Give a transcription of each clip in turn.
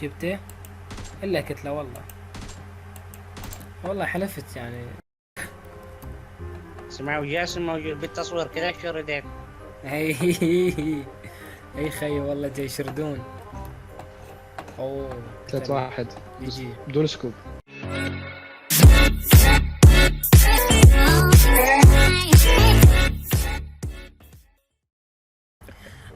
جبته الا كتله والله. والله حلفت يعني. سمعوا جاسم موجود بالتصوير كذا شو رديت. هي اي خي والله جاي يشردون. اوه 3-1 جي جي. بدون سكوب.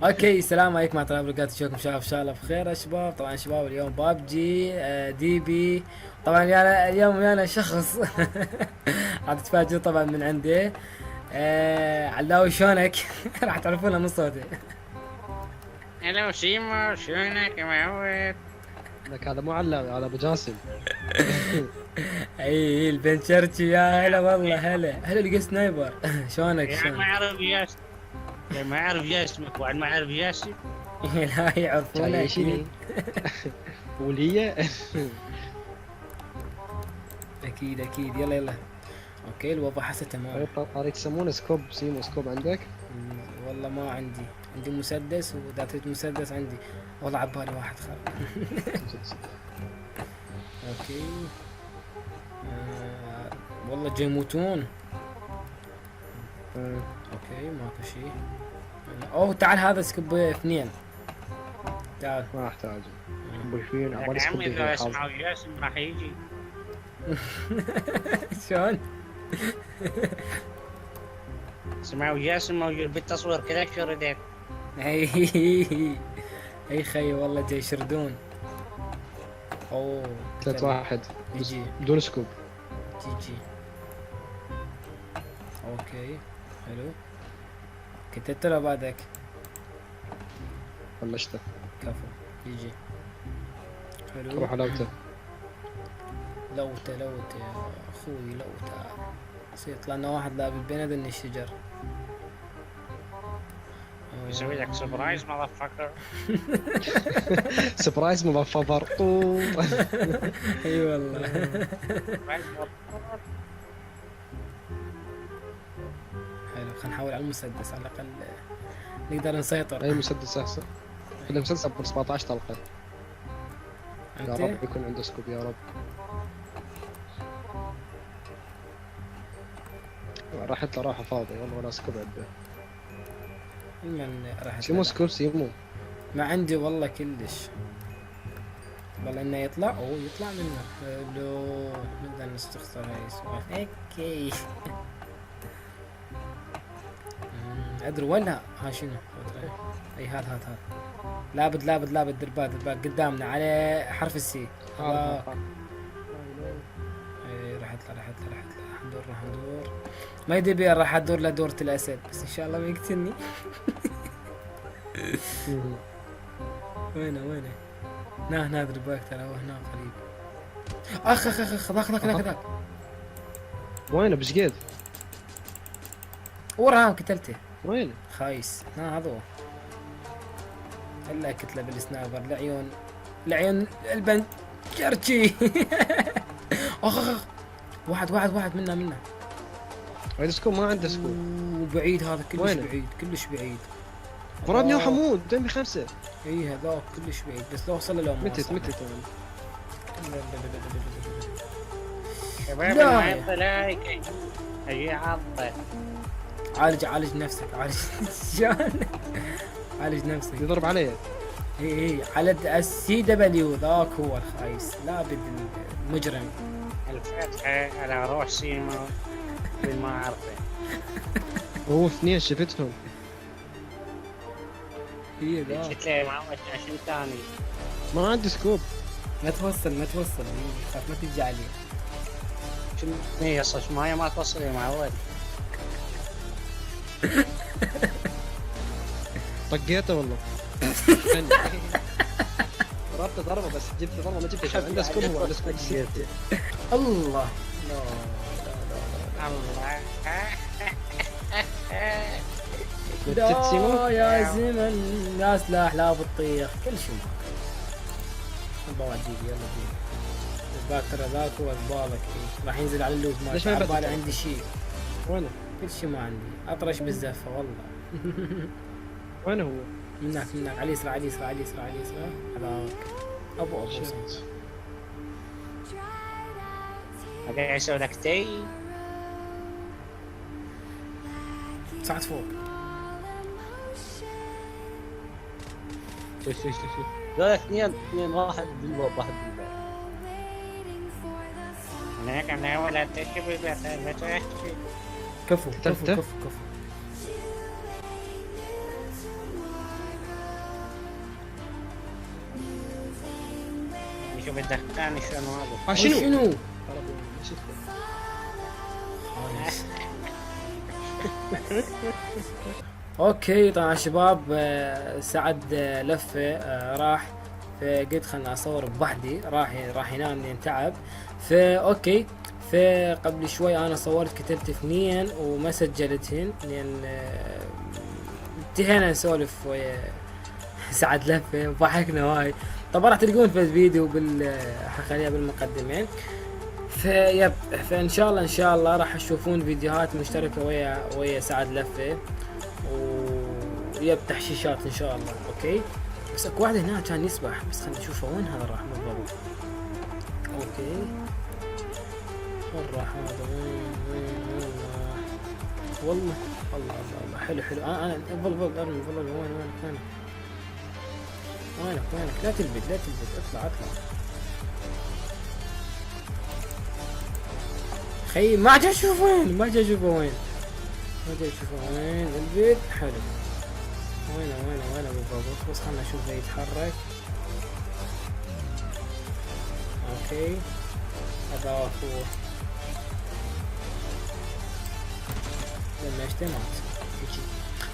اوكي السلام عليكم ورحمه الله وبركاته. شلونكم شباب؟ ان شاء الله بخير يا شباب. طبعا شباب اليوم بابجي دي بي. طبعا يعني اليوم ويانا شخص راح تتفاجئوا طبعا من عندي. علاوي شلونك؟ راح تعرفونه من صوتي. هلا سيمو شلونك يا معود؟ لك هذا مو علاوي، هذا ابو جاسم. اي البنشرتي يا هلا والله. هلا لقى سنايبر. شلونك يا شلونك؟ ما اعرف جاسم، يا ما اعرف جاسمك وعد ما اعرف جاسم. لا يعرفونه اكيد. تعيشيني ولية. اكيد اكيد. يلا يلا. اوكي الوضع حسه تمام. طارق يسمونه سكوب. سيمو سكوب عندك؟ والله ما عندي مسدس، واذا تريد مسدس عندي. والله عبالي واحد خالد. اوكي. والله جاي يموتون. اوكي ماكو شيء. اوه تعال هذا سكوب اثنين. تعال. ما احتاج بويفين يا عبالي سكوب عمي اذا حاضر. اسمعوا جاسم راح يجي. شلون؟ سمعوا جاسم موجود بالتصوير كذا شو رديت. اي خي والله جاي يشردون. اوه 3-1 جي جي. بدون سكوب. جي جي. اوكي حلو. كتبت له بعدك. بلشته. كفو. جي جي. حلو. روح لوته. لوته يا اخوي لوته. يصير طلعنا واحد لعب البين ذن الشجر. يسوي لك سبرايز ماذا فكر. سبرايز مضفر طوط. اي والله. حلو خلينا نحاول على المسدس على الاقل نقدر نسيطر. اي مسدس احسن. اللي مسدس ب 17 طلقه. يا انت رب يكون عنده سكوب يا رب. راحت له راحه فاضيه والله ولا سكوب عنده. من راح سيمو سكوب سيمو. ما عندي والله كلش. والله انه يطلع يطلع منه. حلو نقدر نستخسر هاي السوالف. اوكي. ادري ولا ها شنو؟ اي هذا لابد دربات قدامنا على حرف السي. هذا اي راح ندور. ما يدري بيه راح ادور لدورة الاسد، بس ان شاء الله ما يقتلني. وينه هنا درباك ترى هو هنا قريب. اخ ذاك وينه بشقيد؟ وراه قتلته. وينه؟ خايس. هذا هو. الا كتله بالسنايبر لعيون البنت جرتشي. اخ واحد منا. هذا سكوب ما عنده سكوب. بعيد هذا وينه؟ كلش بعيد. ضربني وحمود دمي 5. اي هذاك كلش بعيد، بس لو وصل له ما متت وصل. يعني. شباب لا. المعطى لايك اجي عضه. عالج نفسك شلون؟ عالج نفسك. يضرب علي. اي على السي دبليو ذاك هو الخايس. لابد المجرم. الفتحة على روح سيمو بالما اعرفه. هو اثنين شفتهم. هي ذاك. قلت له معود عشان ثاني. ما عندي سكوب. ما توصل خاف ما تجي عليه. شنو هي صش مايه ما توصل يا معود. طقيته والله. ضربته ضربه بس جبت ضربه ما جبته. عنده سكوب هو عنده سكوب. الله. الله لا يا زمن يا سلاح لا بتطيخ كل شيء. يلا بينا. الباك ترى ذاك هو بالك. راح ينزل على اللوت ما ليش ما بالي بدأت؟ عندي شيء. وينه؟ كل شيء ما عندي. اطرش بالزفه والله. وينه هو؟ منك على اليسرى هذاك. ابو شيت. صمت. ابي اسوي لك تي. صعد فوق. شوف شوف شوف شوف. لا، اثنين اثنين، واحد بالباب واحد بالباب. هناك انا ولا تكبر لا تحكي. كفو كفو قتلته؟ كفو كفو. شوف الدخان شلون واقف. شنو؟ شنو؟ ايش اسمه؟ خايس. اوكي طبعا شباب، سعد لفه راح، فقلت خلنا اصور بوحدي، راح ينام لين تعب. اوكي، فقبل شوي انا صورت كتبت اثنين وما سجلتهن لان انتهينا نسولف ويا سعد لفه وضحكنا وايد. طبعا راح تلقون في الفيديو خليها بالمقدمين. فيب، فان شاء الله ان شاء الله راح تشوفون فيديوهات مشتركه ويا سعد لفه، ويب تحشيشات ان شاء الله. اوكي، بس اكو واحد هنا كان يسبح، بس خلينا نشوفه وين هذا راح بالضبط. اوكي، وين راح هذا؟ وين راح؟ والله الله الله الله، حلو حلو. انا ظل ارمي، ظل وينك وينك؟ لا تلبد لا تلبد، اطلع. خي ما جا اشوفه وين، ما جا اشوفه وين البيت. حلو، وينه بالضبط؟ بس خلنا نشوفه يتحرك. اوكي، هذا اخوه لما مات.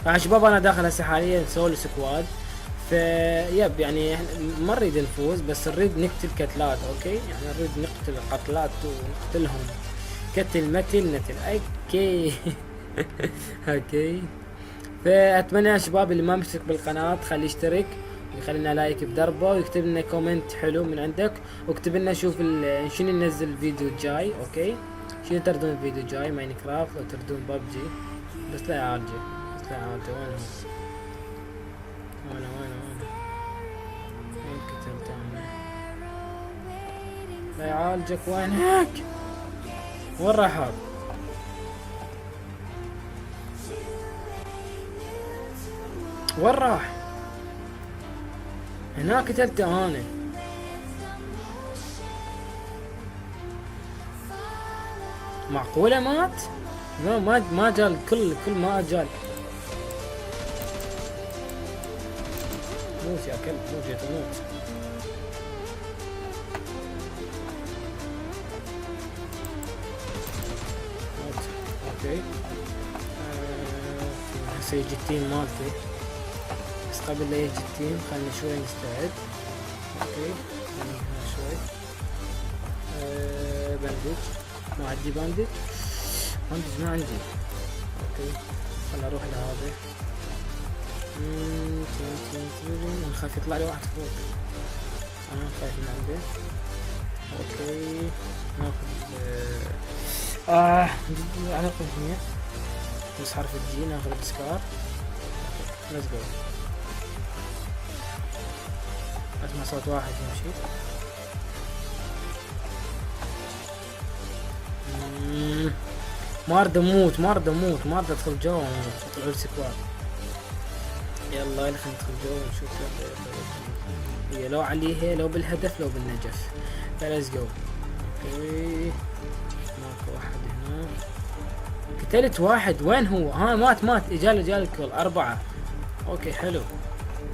طبعا شباب انا داخل هسه حاليا سولو سكواد. فيب يعني ما نريد نفوز، بس نريد نقتل كتلات. اوكي، يعني نريد نقتل قتلات ونقتلهم قتل نتل. اوكي. اوكي، فاتمنى يا شباب اللي ما مشترك بالقناه خليه يشترك، ويخلي لنا لايك بدربه، ويكتب لنا كومنت حلو من عندك، واكتب لنا شوف شنو ننزل الفيديو الجاي. اوكي، شنو تردون الفيديو الجاي؟ ماينكرافت لو تردون ببجي؟ بس لا يعالجه، وين قتلت انا؟ لا يعالجك، وينك؟ وين راح هذا؟ وين راح؟ هناك قتلته انا. معقولة مات؟ لا ما جال، كل ما جال. موت يا كلب، موت يا تموت. موت. اوكي، هسه يجي التيم مالتي، بس قبل لا يجي التيم خلنا شوي نستعد. اوكي، خلنا هنا شوي. باندج، ما عندي باندج ما عندي. اوكي، خلنا اروح لهذا. نخاف يطلع لي واحد فوق، انا خايف من عنده. اوكي، ناخذ على هنا بس حرف الجي، ناخذ السكار. ليتس جو. اسمع صوت واحد يمشي. ما ارد اموت، ما ارد ادخل جوا، اطلع السكواد. يلا خلينا ندخل جوا ونشوف. هي لو عليها، لو بالهدف، لو بالنجف. ليتس جو. اوكي، ماكو واحد هنا. قتلت واحد، وين هو؟ مات. جال الكل 4. اوكي حلو،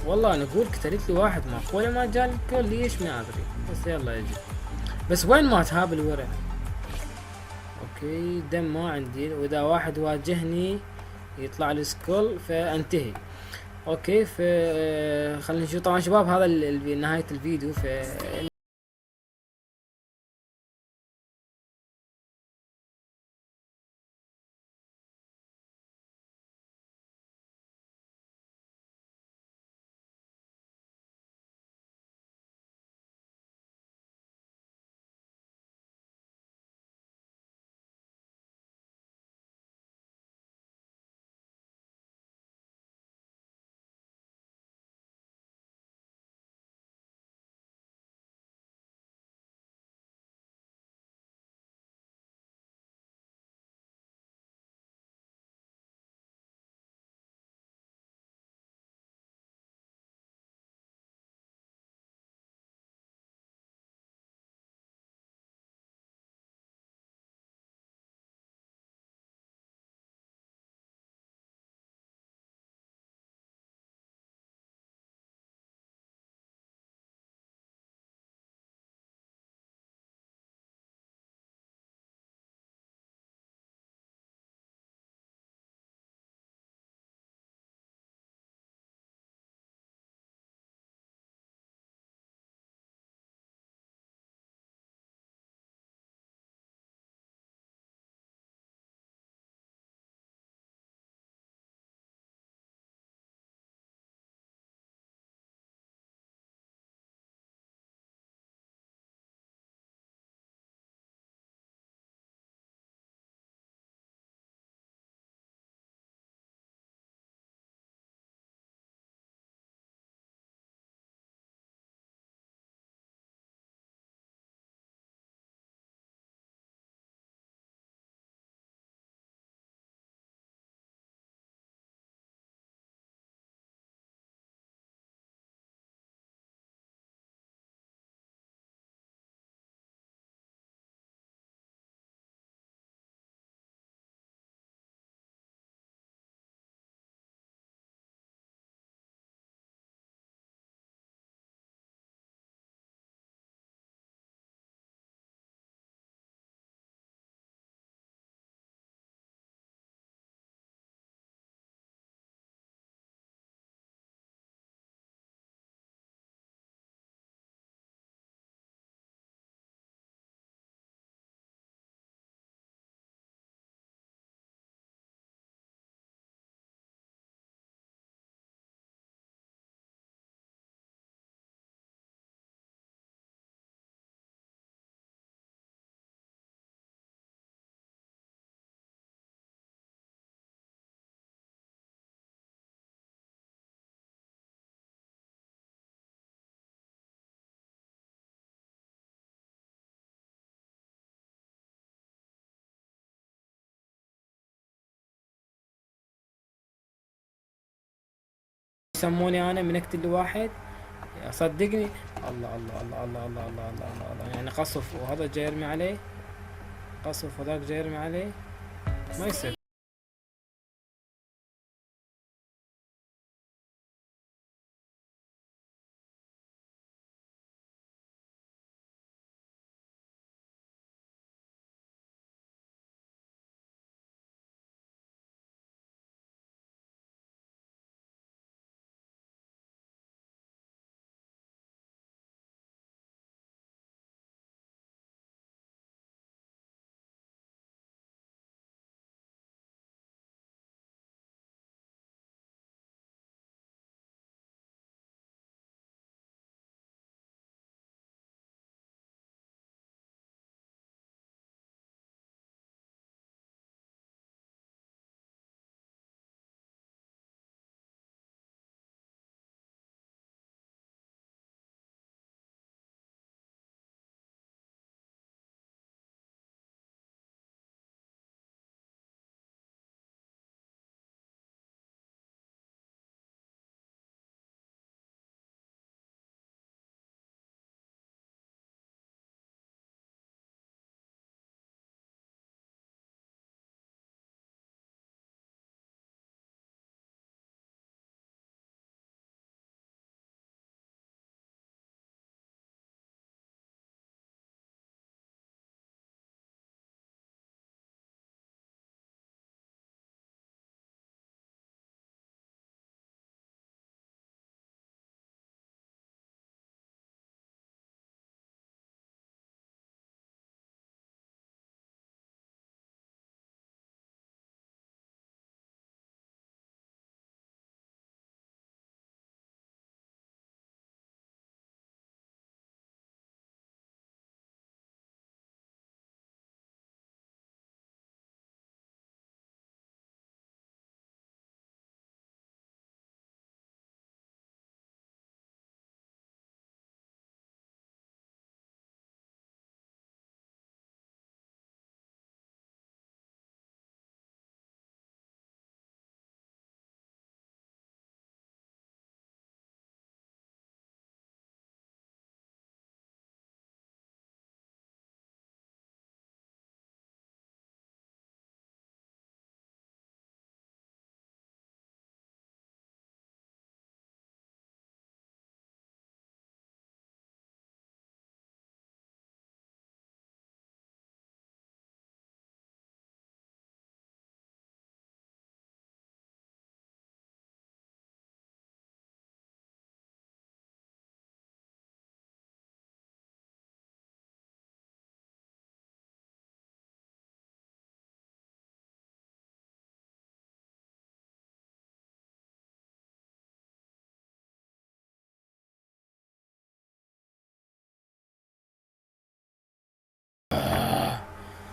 والله انا اقول قتلت لي واحد، معقوله ما جال الكل؟ ليش ما ادري، بس يلا يجي. بس وين مات ها بالورع؟ اوكي، دم ما عندي، واذا واحد واجهني يطلع لي سكول فانتهي. اوكي، خلينا نشوف. طبعا شباب هذا نهايه الفيديو. يسموني انا من اقتل واحد؟ صدقني. الله الله الله الله الله الله الله الله, الله. يعني قصف وهذا جاي يرمي عليه، قصف وذاك جاي يرمي عليه، ما يصير.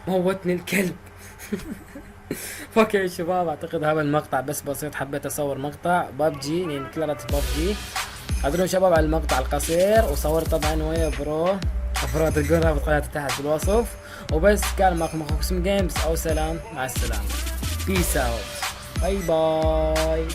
موتني الكلب. اوكي يا شباب، اعتقد هذا المقطع بس بسيط، حبيت اصور مقطع بابجي يعني كلارة بابجي. قدرون شباب على المقطع القصير، وصورت طبعا ويا برو تلقون رابط قناته تحت بالوصف. وبس، كان معكم اخوكم جيمز، او سلام، مع السلامة، بيس اوت، باي باي.